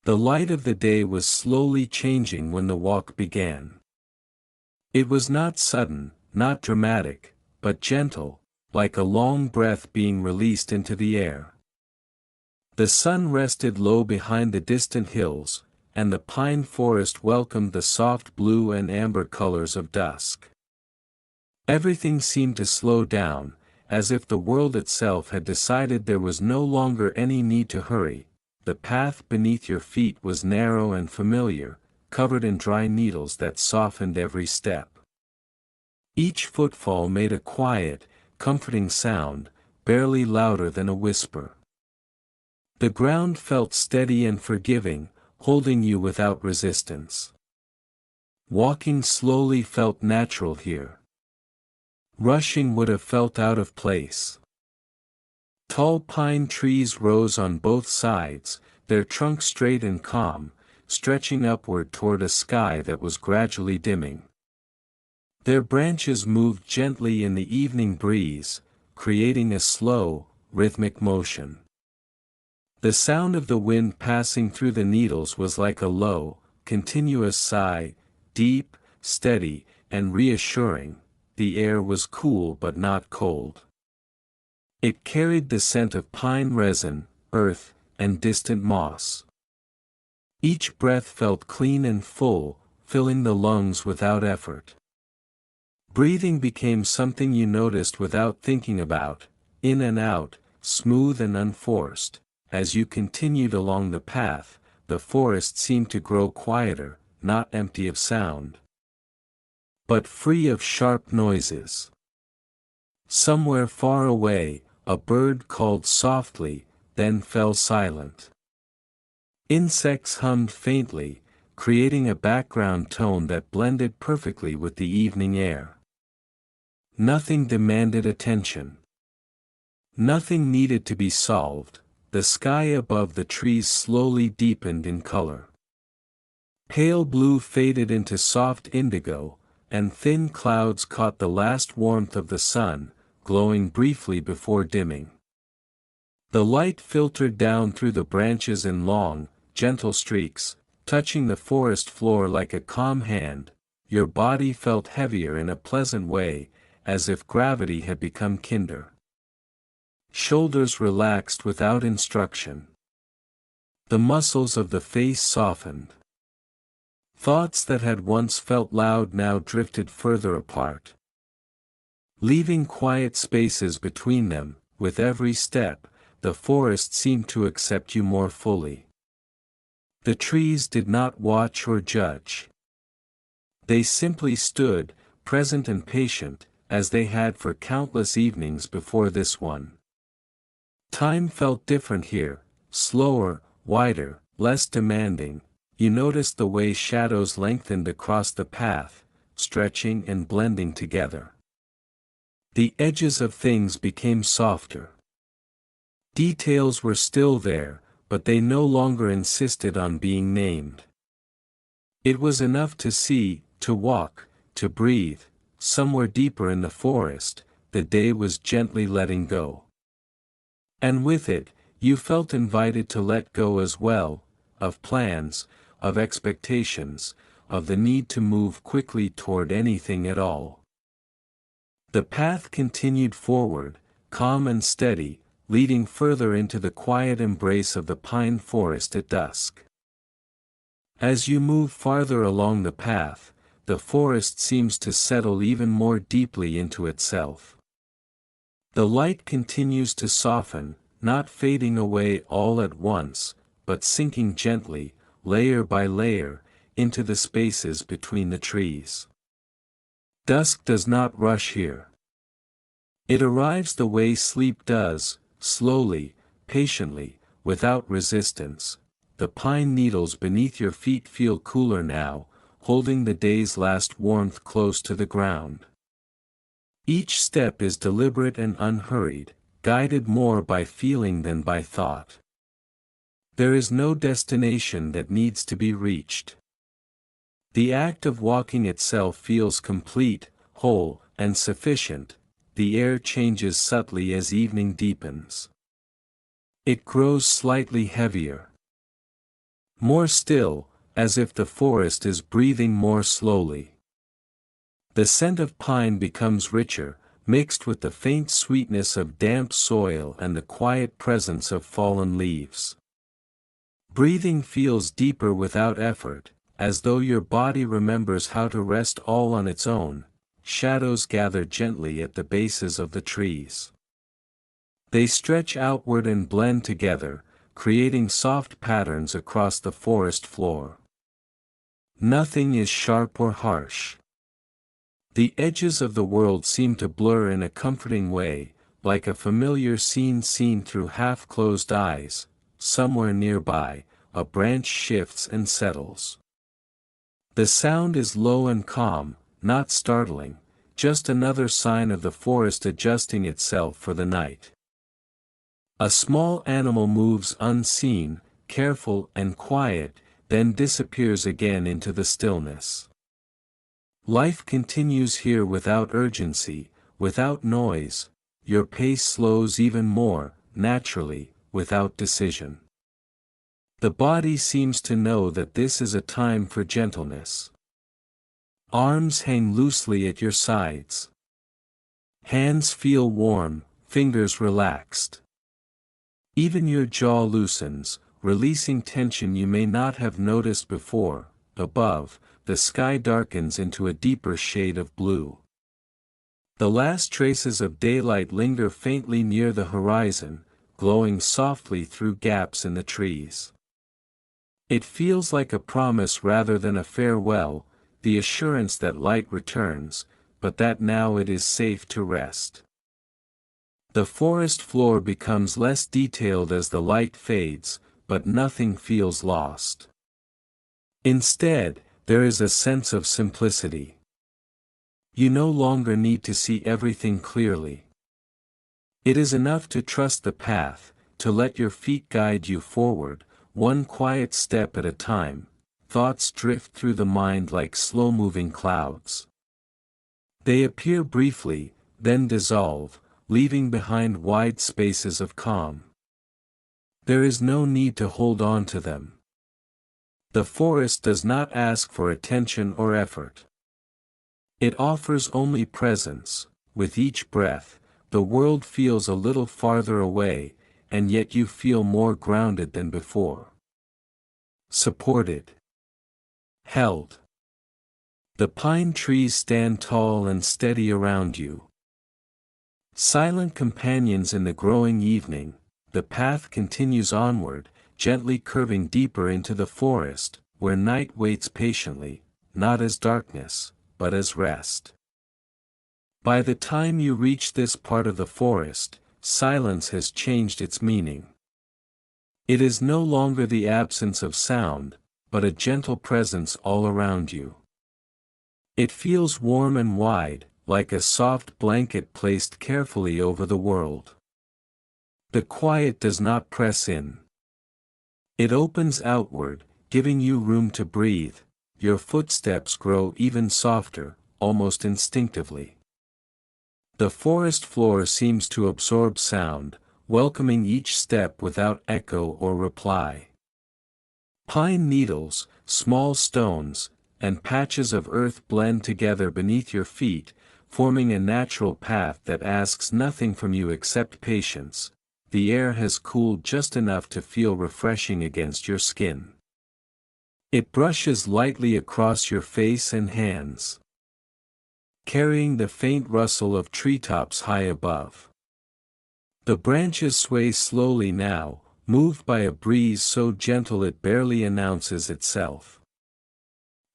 The light of the day was slowly changing when the walk began. It was not sudden, not dramatic, but gentle, like a long breath being released into the air. The sun rested low behind the distant hills, and the pine forest welcomed the soft blue and amber colors of dusk. Everything seemed to slow down, as if the world itself had decided there was no longer any need to hurry. The path beneath your feet was narrow and familiar, covered in dry needles that softened every step. Each footfall made a quiet, comforting sound, barely louder than a whisper. The ground felt steady and forgiving, holding you without resistance. Walking slowly felt natural here. Rushing would have felt out of place. Tall pine trees rose on both sides, their trunks straight and calm, stretching upward toward a sky that was gradually dimming. Their branches moved gently in the evening breeze, creating a slow, rhythmic motion. The sound of the wind passing through the needles was like a low, continuous sigh, deep, steady, and reassuring. The air was cool but not cold. It carried the scent of pine resin, earth, and distant moss. Each breath felt clean and full, filling the lungs without effort. Breathing became something you noticed without thinking about, in and out, smooth and unforced. As you continued along the path, the forest seemed to grow quieter, not empty of sound, but free of sharp noises. Somewhere far away, a bird called softly, then fell silent. Insects hummed faintly, creating a background tone that blended perfectly with the evening air. Nothing demanded attention. Nothing needed to be solved. The sky above the trees slowly deepened in color. Pale blue faded into soft indigo, and thin clouds caught the last warmth of the sun, glowing briefly before dimming. The light filtered down through the branches in long, gentle streaks, touching the forest floor like a calm hand. Your body felt heavier in a pleasant way, as if gravity had become kinder. Shoulders relaxed without instruction. The muscles of the face softened. Thoughts that had once felt loud now drifted further apart. Leaving quiet spaces between them, with every step, the forest seemed to accept you more fully. The trees did not watch or judge. They simply stood, present and patient, as they had for countless evenings before this one. Time felt different here, slower, wider, less demanding. You noticed the way shadows lengthened across the path, stretching and blending together. The edges of things became softer. Details were still there, but they no longer insisted on being named. It was enough to see, to walk, to breathe. Somewhere deeper in the forest, the day was gently letting go. And with it, you felt invited to let go as well, of plans, of expectations, of the need to move quickly toward anything at all. The path continued forward, calm and steady, leading further into the quiet embrace of the pine forest at dusk. As you move farther along the path, the forest seems to settle even more deeply into itself. The light continues to soften, not fading away all at once, but sinking gently, layer by layer, into the spaces between the trees. Dusk does not rush here. It arrives the way sleep does, slowly, patiently, without resistance. The pine needles beneath your feet feel cooler now, holding the day's last warmth close to the ground. Each step is deliberate and unhurried, guided more by feeling than by thought. There is no destination that needs to be reached. The act of walking itself feels complete, whole, and sufficient. The air changes subtly as evening deepens. It grows slightly heavier. More still, as if the forest is breathing more slowly. The scent of pine becomes richer, mixed with the faint sweetness of damp soil and the quiet presence of fallen leaves. Breathing feels deeper without effort, as though your body remembers how to rest all on its own. Shadows gather gently at the bases of the trees. They stretch outward and blend together, creating soft patterns across the forest floor. Nothing is sharp or harsh. The edges of the world seem to blur in a comforting way, like a familiar scene seen through half-closed eyes. Somewhere nearby, a branch shifts and settles. The sound is low and calm, not startling, just another sign of the forest adjusting itself for the night. A small animal moves unseen, careful and quiet, then disappears again into the stillness. Life continues here without urgency, without noise. Your pace slows even more, naturally, without decision. The body seems to know that this is a time for gentleness. Arms hang loosely at your sides. Hands feel warm, fingers relaxed. Even your jaw loosens, releasing tension you may not have noticed before. Above, the sky darkens into a deeper shade of blue. The last traces of daylight linger faintly near the horizon, glowing softly through gaps in the trees. It feels like a promise rather than a farewell, the assurance that light returns, but that now it is safe to rest. The forest floor becomes less detailed as the light fades, but nothing feels lost. Instead, there is a sense of simplicity. You no longer need to see everything clearly. It is enough to trust the path, to let your feet guide you forward, one quiet step at a time. Thoughts drift through the mind like slow-moving clouds. They appear briefly, then dissolve, leaving behind wide spaces of calm. There is no need to hold on to them. The forest does not ask for attention or effort. It offers only presence. With each breath, the world feels a little farther away, and yet you feel more grounded than before. Supported. Held. The pine trees stand tall and steady around you. Silent companions in the growing evening, the path continues onward, gently curving deeper into the forest, where night waits patiently, not as darkness, but as rest. By the time you reach this part of the forest, silence has changed its meaning. It is no longer the absence of sound, but a gentle presence all around you. It feels warm and wide, like a soft blanket placed carefully over the world. The quiet does not press in. It opens outward, giving you room to breathe. Your footsteps grow even softer, almost instinctively. The forest floor seems to absorb sound, welcoming each step without echo or reply. Pine needles, small stones, and patches of earth blend together beneath your feet, forming a natural path that asks nothing from you except patience. The air has cooled just enough to feel refreshing against your skin. It brushes lightly across your face and hands, carrying the faint rustle of treetops high above. The branches sway slowly now, moved by a breeze so gentle it barely announces itself.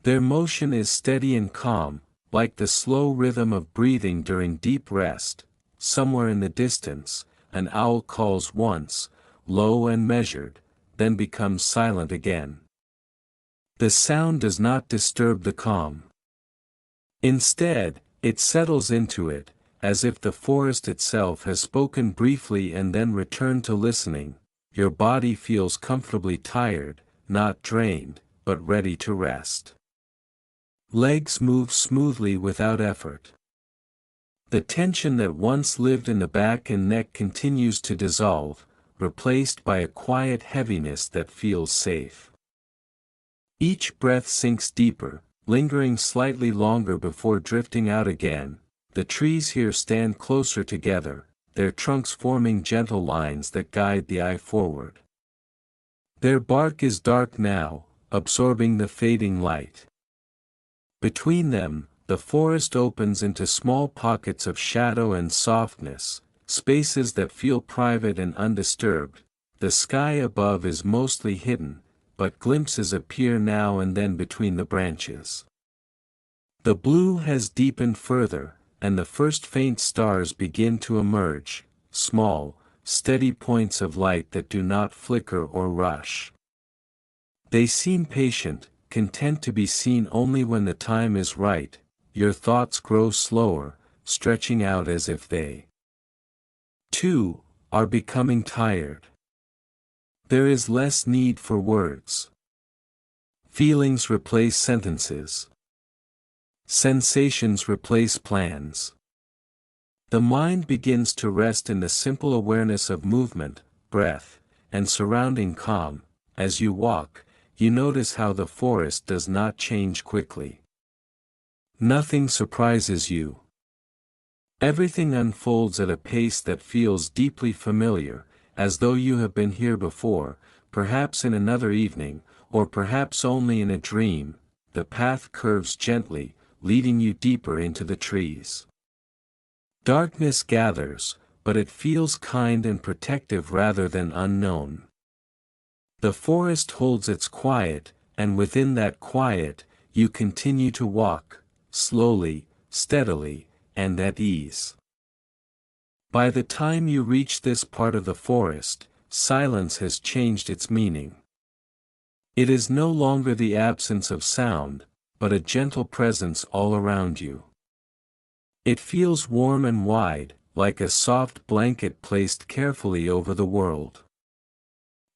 Their motion is steady and calm, like the slow rhythm of breathing during deep rest. Somewhere in the distance, an owl calls once, low and measured, then becomes silent again. The sound does not disturb the calm. Instead, it settles into it, as if the forest itself has spoken briefly and then returned to listening. Your body feels comfortably tired, not drained, but ready to rest. Legs move smoothly without effort. The tension that once lived in the back and neck continues to dissolve, replaced by a quiet heaviness that feels safe. Each breath sinks deeper, lingering slightly longer before drifting out again. The trees here stand closer together, their trunks forming gentle lines that guide the eye forward. Their bark is dark now, absorbing the fading light. Between them, the forest opens into small pockets of shadow and softness, spaces that feel private and undisturbed. The sky above is mostly hidden, but glimpses appear now and then between the branches. The blue has deepened further, and the first faint stars begin to emerge, small, steady points of light that do not flicker or rush. They seem patient, content to be seen only when the time is right. Your thoughts grow slower, stretching out as if they, too, are becoming tired. There is less need for words. Feelings replace sentences. Sensations replace plans. The mind begins to rest in the simple awareness of movement, breath, and surrounding calm. As you walk, you notice how the forest does not change quickly. Nothing surprises you. Everything unfolds at a pace that feels deeply familiar, as though you have been here before, perhaps in another evening, or perhaps only in a dream. The path curves gently, leading you deeper into the trees. Darkness gathers, but it feels kind and protective rather than unknown. The forest holds its quiet, and within that quiet, you continue to walk, slowly, steadily, and at ease. By the time you reach this part of the forest, silence has changed its meaning. It is no longer the absence of sound, but a gentle presence all around you. It feels warm and wide, like a soft blanket placed carefully over the world.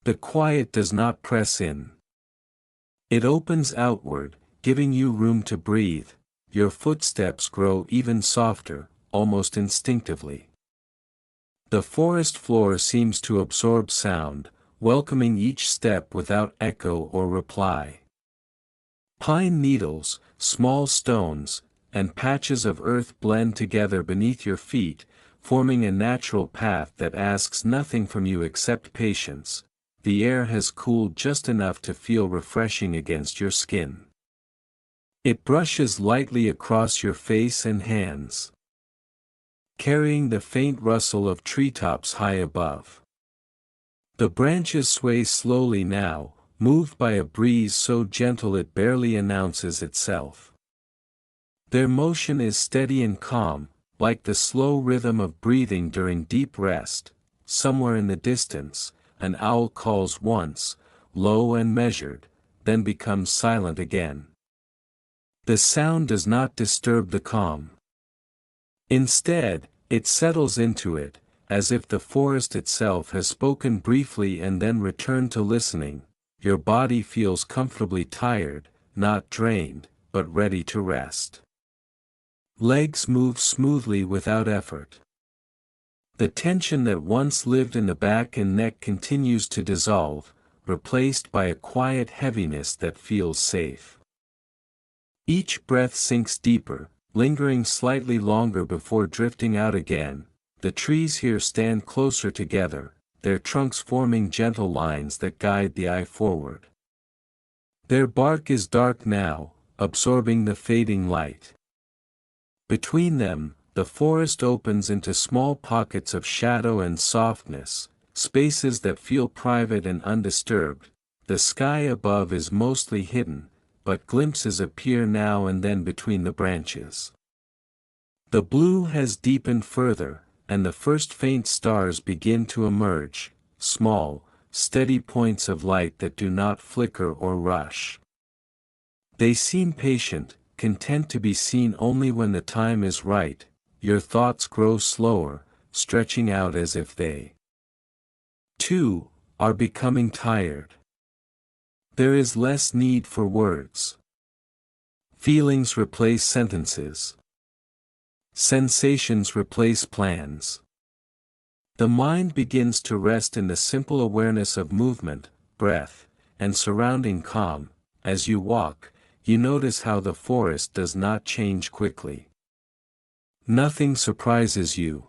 The quiet does not press in. It opens outward, giving you room to breathe. Your footsteps grow even softer, almost instinctively. The forest floor seems to absorb sound, welcoming each step without echo or reply. Pine needles, small stones, and patches of earth blend together beneath your feet, forming a natural path that asks nothing from you except patience. The air has cooled just enough to feel refreshing against your skin. It brushes lightly across your face and hands, carrying the faint rustle of treetops high above. The branches sway slowly now, moved by a breeze so gentle it barely announces itself. Their motion is steady and calm, like the slow rhythm of breathing during deep rest. Somewhere in the distance, an owl calls once, low and measured, then becomes silent again. The sound does not disturb the calm. Instead, it settles into it, as if the forest itself has spoken briefly and then returned to listening. Your body feels comfortably tired, not drained, but ready to rest. Legs move smoothly without effort. The tension that once lived in the back and neck continues to dissolve, replaced by a quiet heaviness that feels safe. Each breath sinks deeper, lingering slightly longer before drifting out again. The trees here stand closer together, their trunks forming gentle lines that guide the eye forward. Their bark is dark now, absorbing the fading light. Between them, the forest opens into small pockets of shadow and softness, spaces that feel private and undisturbed. The sky above is mostly hidden, but glimpses appear now and then between the branches. The blue has deepened further, and the first faint stars begin to emerge, small, steady points of light that do not flicker or rush. They seem patient, content to be seen only when the time is right. Your thoughts grow slower, stretching out as if they, too, are becoming tired. There is less need for words. Feelings replace sentences. Sensations replace plans. The mind begins to rest in the simple awareness of movement, breath, and surrounding calm. as you walk, you notice how the forest does not change quickly. Nothing surprises you.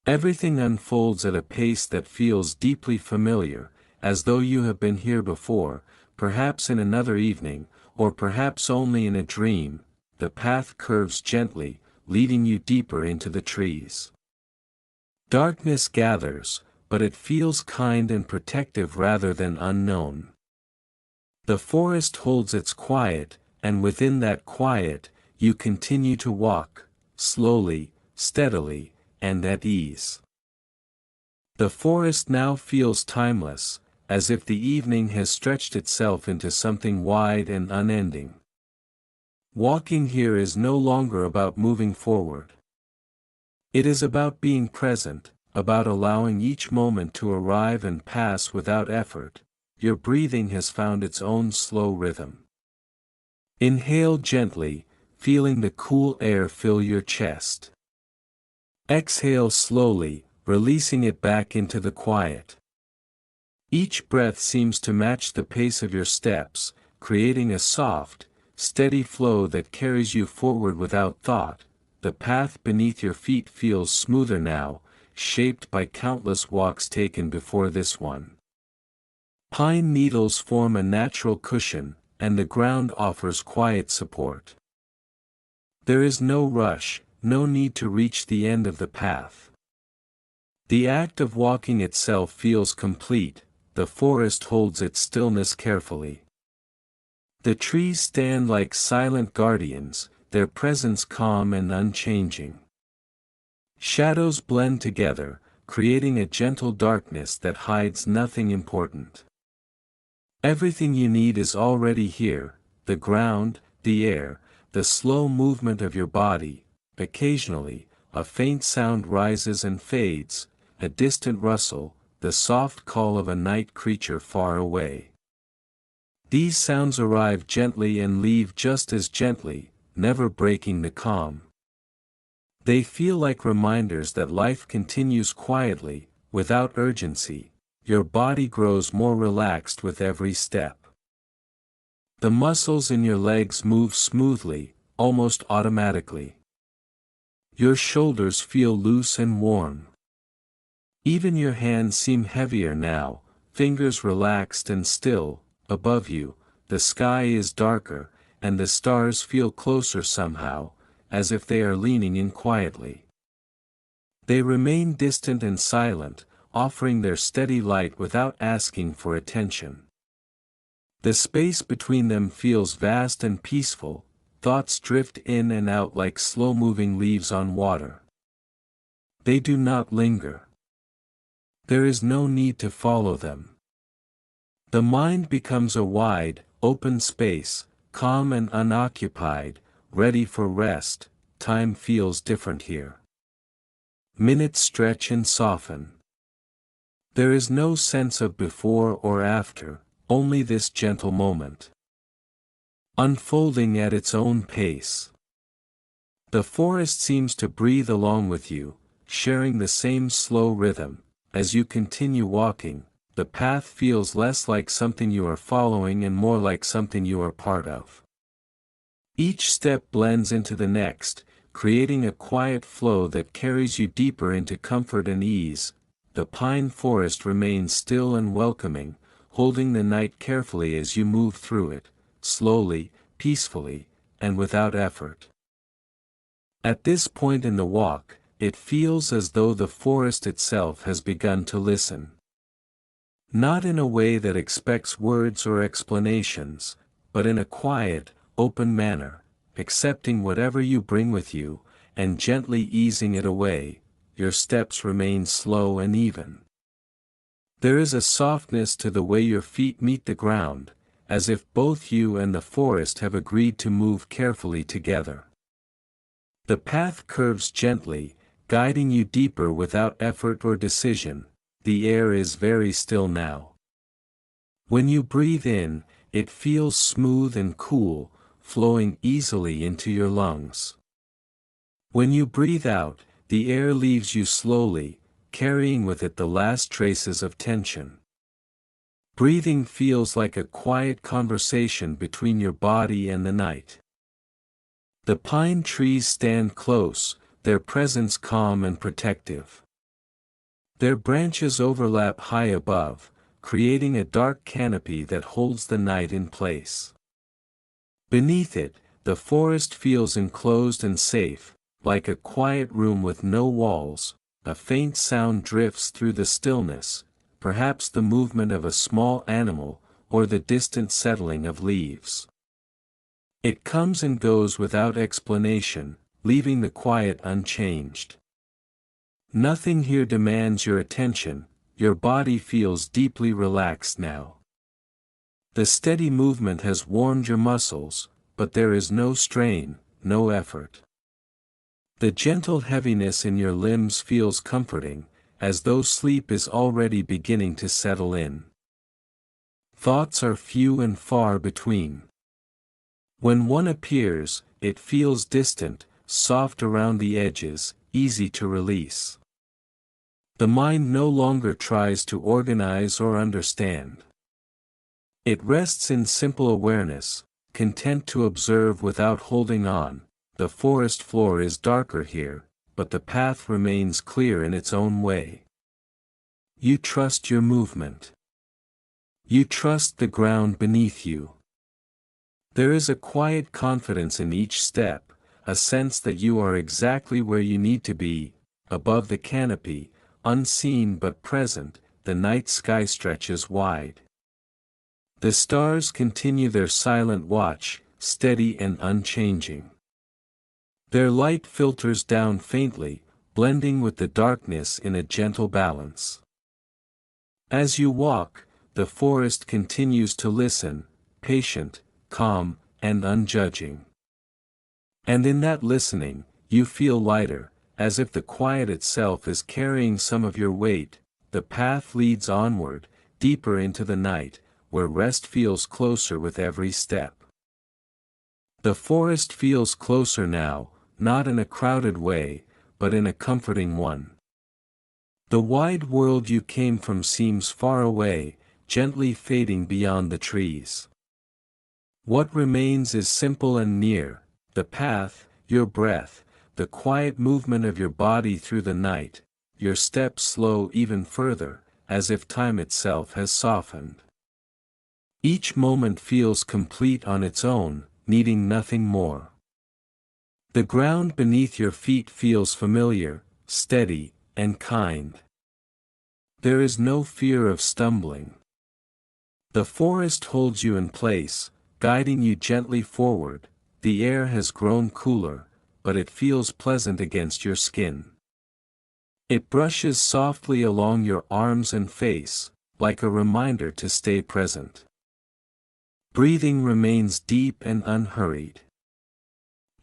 Everything unfolds at a pace that feels deeply familiar, as though you have been here before, perhaps in another evening, or perhaps only in a dream. The path curves gently, leading you deeper into the trees. Darkness gathers, but it feels kind and protective rather than unknown. The forest holds its quiet, and within that quiet, you continue to walk, slowly, steadily, and at ease. The forest now feels timeless, as if the evening has stretched itself into something wide and unending. Walking here is no longer about moving forward. It is about being present, about allowing each moment to arrive and pass without effort. Your breathing has found its own slow rhythm. Inhale gently, feeling the cool air fill your chest. Exhale slowly, releasing it back into the quiet. Each breath seems to match the pace of your steps, creating a soft, steady flow that carries you forward without thought. The path beneath your feet feels smoother now, shaped by countless walks taken before this one. Pine needles form a natural cushion, and the ground offers quiet support. There is no rush, no need to reach the end of the path. The act of walking itself feels complete. The forest holds its stillness carefully. The trees stand like silent guardians, their presence calm and unchanging. Shadows blend together, creating a gentle darkness that hides nothing important. Everything you need is already here: the ground, the air, the slow movement of your body. Occasionally, a faint sound rises and fades, a distant rustle, the soft call of a night creature far away. These sounds arrive gently and leave just as gently, never breaking the calm. They feel like reminders that life continues quietly, without urgency. Your body grows more relaxed with every step. The muscles in your legs move smoothly, almost automatically. Your shoulders feel loose and warm. Even your hands seem heavier now, fingers relaxed and still. Above you, the sky is darker, and the stars feel closer somehow, as if they are leaning in quietly. They remain distant and silent, offering their steady light without asking for attention. The space between them feels vast and peaceful. Thoughts drift in and out like slow-moving leaves on water. They do not linger. There is no need to follow them. The mind becomes a wide, open space, calm and unoccupied, ready for rest. Time feels different here. Minutes stretch and soften. There is no sense of before or after, only this gentle moment, unfolding at its own pace. The forest seems to breathe along with you, sharing the same slow rhythm. As you continue walking, the path feels less like something you are following and more like something you are part of. Each step blends into the next, creating a quiet flow that carries you deeper into comfort and ease. The pine forest remains still and welcoming, holding the night carefully as you move through it, slowly, peacefully, and without effort. At this point in the walk, it feels as though the forest itself has begun to listen. Not in a way that expects words or explanations, but in a quiet, open manner, accepting whatever you bring with you, and gently easing it away. Your steps remain slow and even. There is a softness to the way your feet meet the ground, as if both you and the forest have agreed to move carefully together. The path curves gently, guiding you deeper without effort or decision. The air is very still now. When you breathe in, it feels smooth and cool, flowing easily into your lungs. When you breathe out, the air leaves you slowly, carrying with it the last traces of tension. Breathing feels like a quiet conversation between your body and the night. The pine trees stand close, their presence calm and protective. Their branches overlap high above, creating a dark canopy that holds the night in place. Beneath it, the forest feels enclosed and safe, like a quiet room with no walls. A faint sound drifts through the stillness, perhaps the movement of a small animal, or the distant settling of leaves. It comes and goes without explanation, leaving the quiet unchanged. Nothing here demands your attention, your body feels deeply relaxed now. The steady movement has warmed your muscles, but there is no strain, no effort. The gentle heaviness in your limbs feels comforting, as though sleep is already beginning to settle in. Thoughts are few and far between. When one appears, it feels distant, soft around the edges, easy to release. The mind no longer tries to organize or understand. It rests in simple awareness, content to observe without holding on. The forest floor is darker here, but the path remains clear in its own way. You trust your movement. You trust the ground beneath you. There is a quiet confidence in each step, a sense that you are exactly where you need to be, above the canopy, unseen but present. The night sky stretches wide. The stars continue their silent watch, steady and unchanging. Their light filters down faintly, blending with the darkness in a gentle balance. As you walk, the forest continues to listen, patient, calm, and unjudging. And in that listening, you feel lighter, as if the quiet itself is carrying some of your weight. The path leads onward, deeper into the night, where rest feels closer with every step. The forest feels closer now, not in a crowded way, but in a comforting one. The wide world you came from seems far away, gently fading beyond the trees. What remains is simple and near, the path, your breath, the quiet movement of your body through the night, your steps slow even further, as if time itself has softened. Each moment feels complete on its own, needing nothing more. The ground beneath your feet feels familiar, steady, and kind. There is no fear of stumbling. The forest holds you in place, guiding you gently forward. The air has grown cooler, but it feels pleasant against your skin. It brushes softly along your arms and face, like a reminder to stay present. Breathing remains deep and unhurried.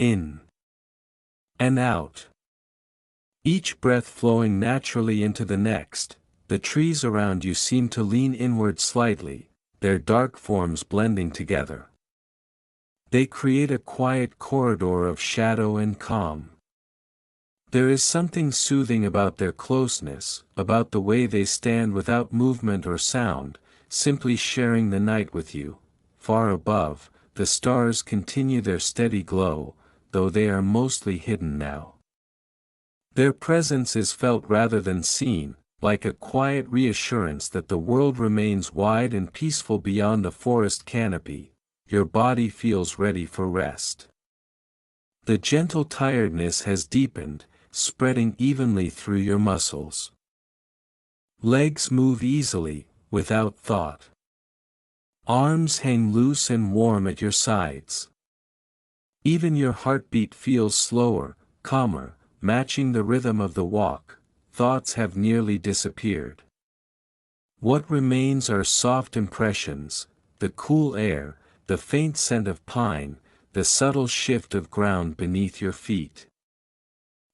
In and out. Each breath flowing naturally into the next. The trees around you seem to lean inward slightly, their dark forms blending together. They create a quiet corridor of shadow and calm. There is something soothing about their closeness, about the way they stand without movement or sound, simply sharing the night with you. Far above, the stars continue their steady glow, though they are mostly hidden now. Their presence is felt rather than seen, like a quiet reassurance that the world remains wide and peaceful beyond the forest canopy. Your body feels ready for rest. The gentle tiredness has deepened, spreading evenly through your muscles. Legs move easily, without thought. Arms hang loose and warm at your sides. Even your heartbeat feels slower, calmer, matching the rhythm of the walk. Thoughts have nearly disappeared. What remains are soft impressions, the cool air, the faint scent of pine, the subtle shift of ground beneath your feet.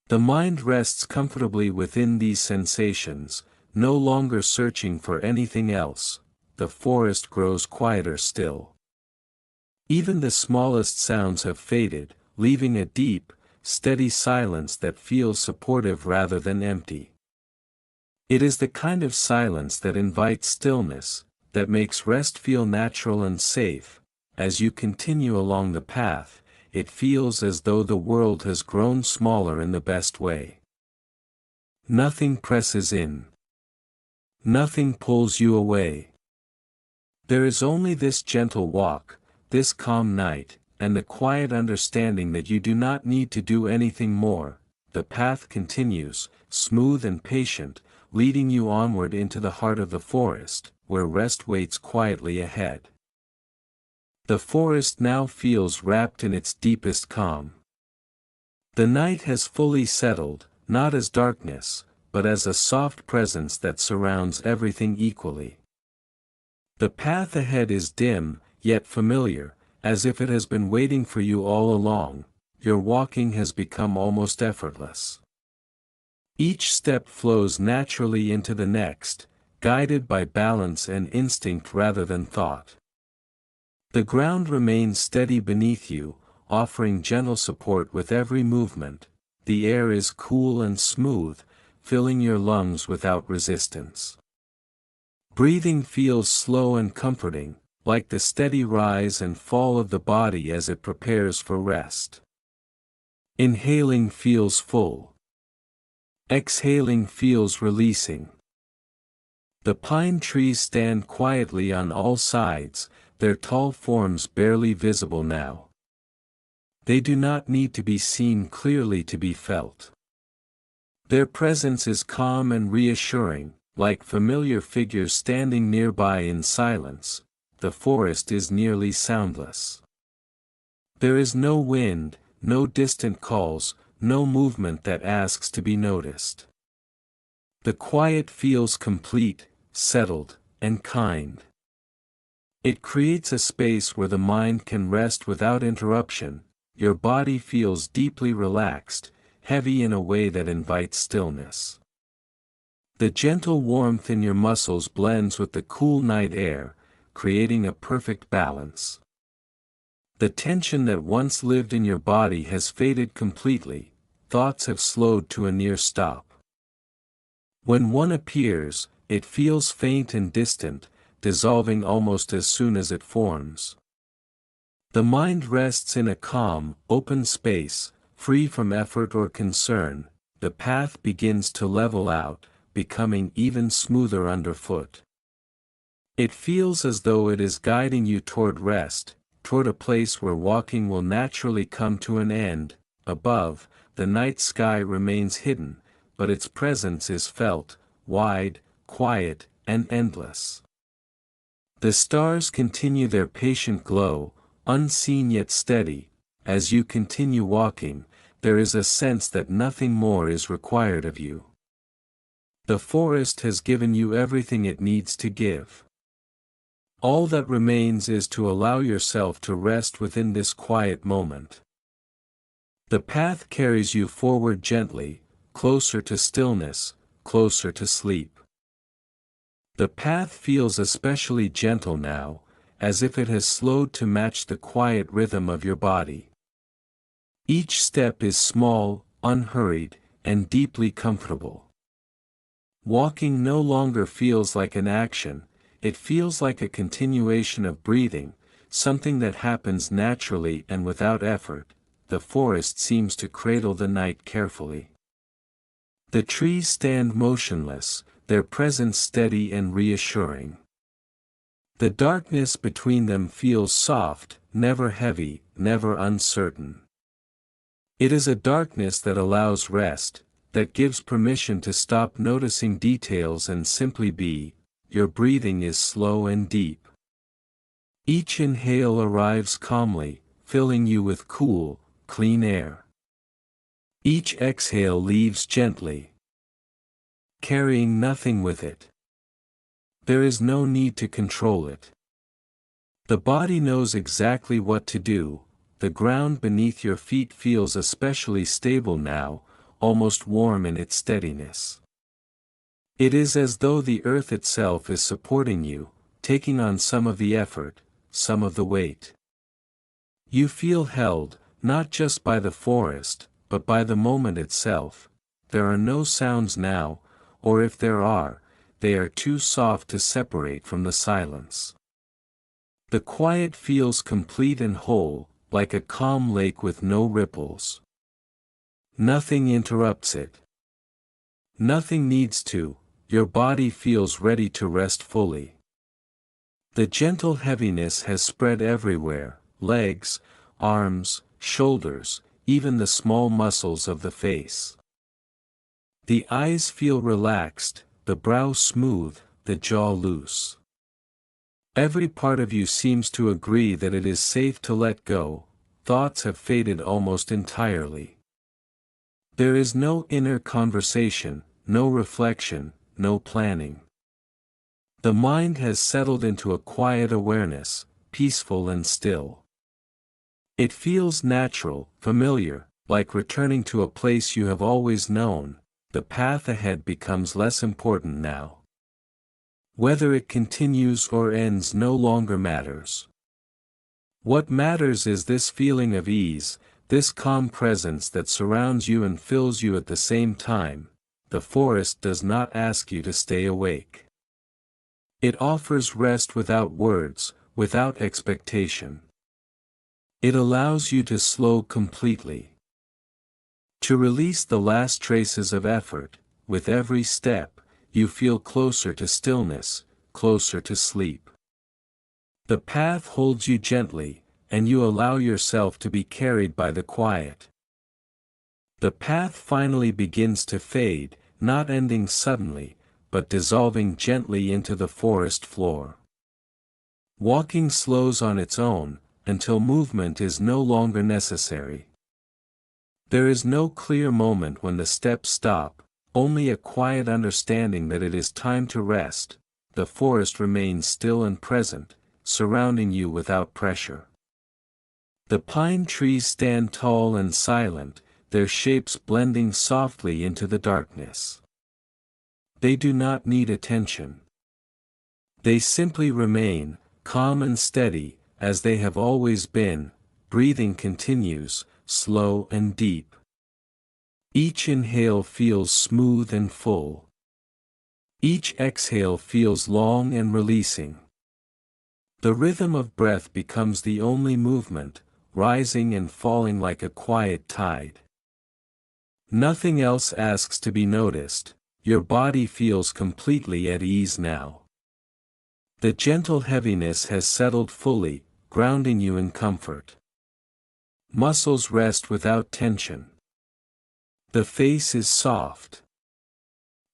The mind rests comfortably within these sensations, no longer searching for anything else. The forest grows quieter still. Even the smallest sounds have faded, leaving a deep, steady silence that feels supportive rather than empty. It is the kind of silence that invites stillness, that makes rest feel natural and safe. As you continue along the path, it feels as though the world has grown smaller in the best way. Nothing presses in. Nothing pulls you away. There is only this gentle walk, this calm night, and the quiet understanding that you do not need to do anything more. The path continues, smooth and patient, leading you onward into the heart of the forest, where rest waits quietly ahead. The forest now feels wrapped in its deepest calm. The night has fully settled, not as darkness, but as a soft presence that surrounds everything equally. The path ahead is dim, yet familiar, as if it has been waiting for you all along. Your walking has become almost effortless. Each step flows naturally into the next, guided by balance and instinct rather than thought. The ground remains steady beneath you, offering gentle support with every movement. The air is cool and smooth, filling your lungs without resistance. Breathing feels slow and comforting, like the steady rise and fall of the body as it prepares for rest. Inhaling feels full. Exhaling feels releasing. The pine trees stand quietly on all sides, their tall forms barely visible now. They do not need to be seen clearly to be felt. Their presence is calm and reassuring, like familiar figures standing nearby in silence. The forest is nearly soundless. There is no wind, no distant calls, no movement that asks to be noticed. The quiet feels complete, settled, and kind. It creates a space where the mind can rest without interruption. Your body feels deeply relaxed, heavy in a way that invites stillness. The gentle warmth in your muscles blends with the cool night air, creating a perfect balance. The tension that once lived in your body has faded completely, thoughts have slowed to a near stop. When one appears, it feels faint and distant, dissolving almost as soon as it forms. The mind rests in a calm, open space, free from effort or concern. The path begins to level out, becoming even smoother underfoot. It feels as though it is guiding you toward rest, toward a place where walking will naturally come to an end. Above, the night sky remains hidden, but its presence is felt, wide, quiet, and endless. The stars continue their patient glow, unseen yet steady. As you continue walking, there is a sense that nothing more is required of you. The forest has given you everything it needs to give. All that remains is to allow yourself to rest within this quiet moment. The path carries you forward gently, closer to stillness, closer to sleep. The path feels especially gentle now, as if it has slowed to match the quiet rhythm of your body. Each step is small, unhurried, and deeply comfortable. Walking no longer feels like an action, it feels like a continuation of breathing, something that happens naturally and without effort. The forest seems to cradle the night carefully. The trees stand motionless, their presence steady and reassuring. The darkness between them feels soft, never heavy, never uncertain. It is a darkness that allows rest, that gives permission to stop noticing details and simply be. Your breathing is slow and deep. Each inhale arrives calmly, filling you with cool, clean air. Each exhale leaves gently, carrying nothing with it. There is no need to control it. The body knows exactly what to do. The ground beneath your feet feels especially stable now, almost warm in its steadiness. It is as though the earth itself is supporting you, taking on some of the effort, some of the weight. You feel held, not just by the forest, but by the moment itself. There are no sounds now, or if there are, they are too soft to separate from the silence. The quiet feels complete and whole, like a calm lake with no ripples. Nothing interrupts it. Nothing needs to, your body feels ready to rest fully. The gentle heaviness has spread everywhere, legs, arms, shoulders, even the small muscles of the face. The eyes feel relaxed, the brow smooth, the jaw loose. Every part of you seems to agree that it is safe to let go. Thoughts have faded almost entirely. There is no inner conversation, no reflection, no planning. The mind has settled into a quiet awareness, peaceful and still. It feels natural, familiar, like returning to a place you have always known. The path ahead becomes less important now. Whether it continues or ends no longer matters. What matters is this feeling of ease, this calm presence that surrounds you and fills you at the same time. The forest does not ask you to stay awake. It offers rest without words, without expectation. It allows you to slow completely. To release the last traces of effort. With every step, you feel closer to stillness, closer to sleep. The path holds you gently, and you allow yourself to be carried by the quiet. The path finally begins to fade, not ending suddenly, but dissolving gently into the forest floor. Walking slows on its own, until movement is no longer necessary. There is no clear moment when the steps stop, only a quiet understanding that it is time to rest. The forest remains still and present, surrounding you without pressure. The pine trees stand tall and silent, their shapes blending softly into the darkness. They do not need attention. They simply remain, calm and steady, as they have always been. Breathing continues, slow and deep. Each inhale feels smooth and full. Each exhale feels long and releasing. The rhythm of breath becomes the only movement, rising and falling like a quiet tide. Nothing else asks to be noticed. Your body feels completely at ease now. The gentle heaviness has settled fully, grounding you in comfort. Muscles rest without tension. The face is soft.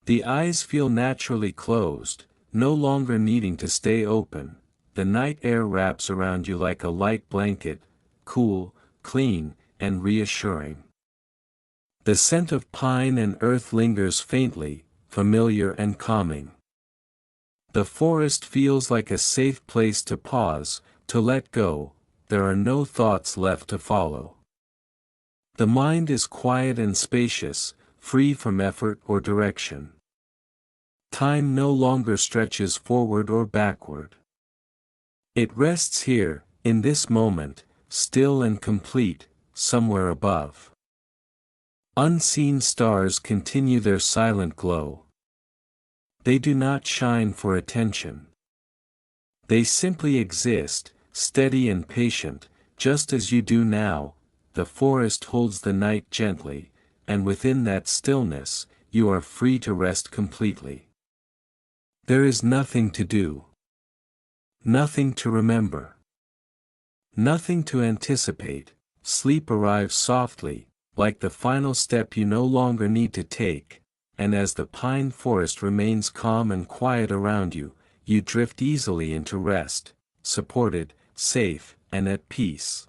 The eyes feel naturally closed, no longer needing to stay open. The night air wraps around you like a light blanket, cool, clean, and reassuring. The scent of pine and earth lingers faintly, familiar and calming. The forest feels like a safe place to pause, to let go. There are no thoughts left to follow. The mind is quiet and spacious, free from effort or direction. Time no longer stretches forward or backward. It rests here, in this moment, still and complete, somewhere above. Unseen stars continue their silent glow. They do not shine for attention. They simply exist, steady and patient, just as you do now. The forest holds the night gently, and within that stillness, you are free to rest completely. There is nothing to do. Nothing to remember. Nothing to anticipate. Sleep arrives softly, like the final step you no longer need to take, and as the pine forest remains calm and quiet around you, you drift easily into rest, supported, safe, and at peace.